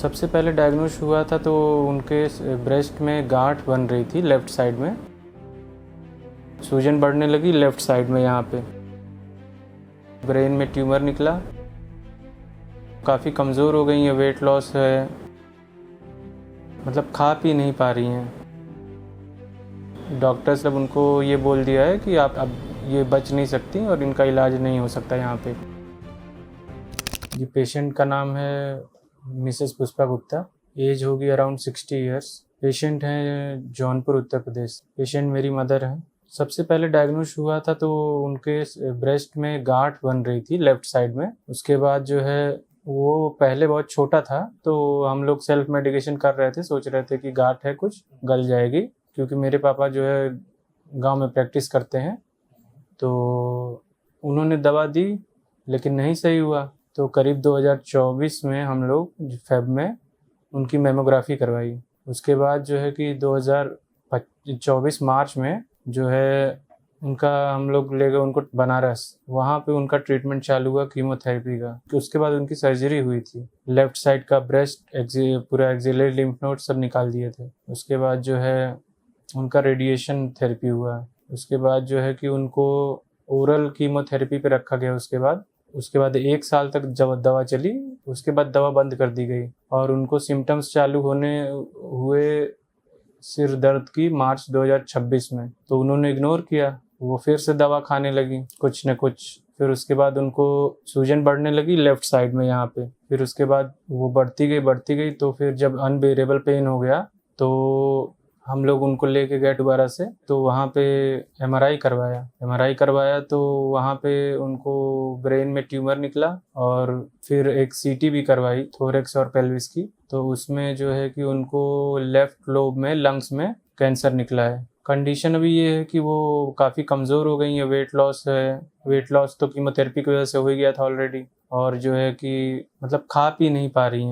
सबसे पहले डायग्नोज हुआ था तो उनके ब्रेस्ट में गांठ बन रही थी लेफ़्ट साइड में। सूजन बढ़ने लगी लेफ़्ट साइड में, यहाँ पे ब्रेन में ट्यूमर निकला। काफ़ी कमज़ोर हो गई हैं, वेट लॉस है, मतलब खा पी नहीं पा रही हैं। डॉक्टर्स ने उनको ये बोल दिया है कि आप अब ये बच नहीं सकती और इनका इलाज नहीं हो सकता यहाँ पे। ये पेशेंट का नाम है मिसेस पुष्पा गुप्ता, एज होगी अराउंड 60 ईयर्स। पेशेंट हैं जौनपुर उत्तर प्रदेश। पेशेंट मेरी मदर हैं। सबसे पहले डायग्नोज हुआ था तो उनके ब्रेस्ट में गांठ बन रही थी लेफ़्ट साइड में। उसके बाद जो है वो पहले बहुत छोटा था तो हम लोग सेल्फ मेडिकेशन कर रहे थे, सोच रहे थे कि गांठ है कुछ गल जाएगी, क्योंकि मेरे पापा जो है गांव में प्रैक्टिस करते हैं। तो उन्होंने दवा दी लेकिन नहीं सही हुआ। तो करीब 2024 में हम लोग फेब में उनकी मेमोग्राफी करवाई। उसके बाद जो है कि 2024 मार्च में जो है उनका हम लोग ले गए उनको बनारस। वहाँ पे उनका ट्रीटमेंट चालू हुआ कीमोथेरेपी का। तो उसके बाद उनकी सर्जरी हुई थी। लेफ़्ट साइड का ब्रेस्ट पूरा एक्सिलरी लिम्फ नोड सब निकाल दिए थे। उसके बाद जो है उनका रेडिएशन थेरेपी हुआ। उसके बाद जो है कि उनको ओरल कीमोथेरेपी पे रखा गया। उसके बाद 1 साल तक जब दवा चली, उसके बाद दवा बंद कर दी गई और उनको सिम्टम्स चालू हुए सिर दर्द की मार्च 2026 में। तो उन्होंने इग्नोर किया, वो फिर से दवा खाने लगी कुछ न कुछ। फिर उसके बाद उनको सूजन बढ़ने लगी लेफ़्ट साइड में, यहाँ पे। फिर उसके बाद वो बढ़ती गई तो फिर जब अनबेरेबल पेन हो गया तो हम लोग उनको लेके गए दोबारा से। तो वहाँ पे एमआरआई करवाया तो वहाँ पे उनको ब्रेन में ट्यूमर निकला और फिर एक सीटी भी करवाई थोरेक्स और पेल्विस की। तो उसमें जो है कि उनको लेफ़्ट लोब में लंग्स में कैंसर निकला है। कंडीशन अभी ये है कि वो काफ़ी कमज़ोर हो गई हैं, वेट लॉस तो कीमोथेरेपी की वजह से हो ही गया था ऑलरेडी। और जो है कि मतलब खा पी नहीं पा रही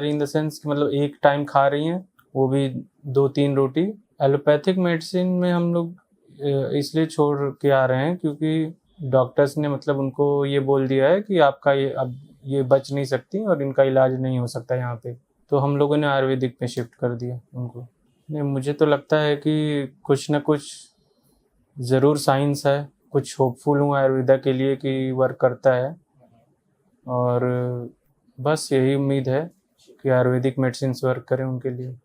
इन द सेंस कि मतलब एक टाइम खा रही हैं, वो भी 2-3 रोटी। एलोपैथिक मेडिसिन में हम लोग इसलिए छोड़ के आ रहे हैं क्योंकि डॉक्टर्स ने मतलब उनको ये बोल दिया है कि आपका अब ये बच नहीं सकती और इनका इलाज नहीं हो सकता यहाँ पे। तो हम लोगों ने आयुर्वेदिक में शिफ्ट कर दिया उनको। नहीं, मुझे तो लगता है कि कुछ न कुछ ज़रूर साइंस है। कुछ होपफुल हूँ आयुर्वेदा के लिए कि वर्क करता है, और बस यही उम्मीद है कि आयुर्वेदिक मेडिसिन वर्क करें उनके लिए।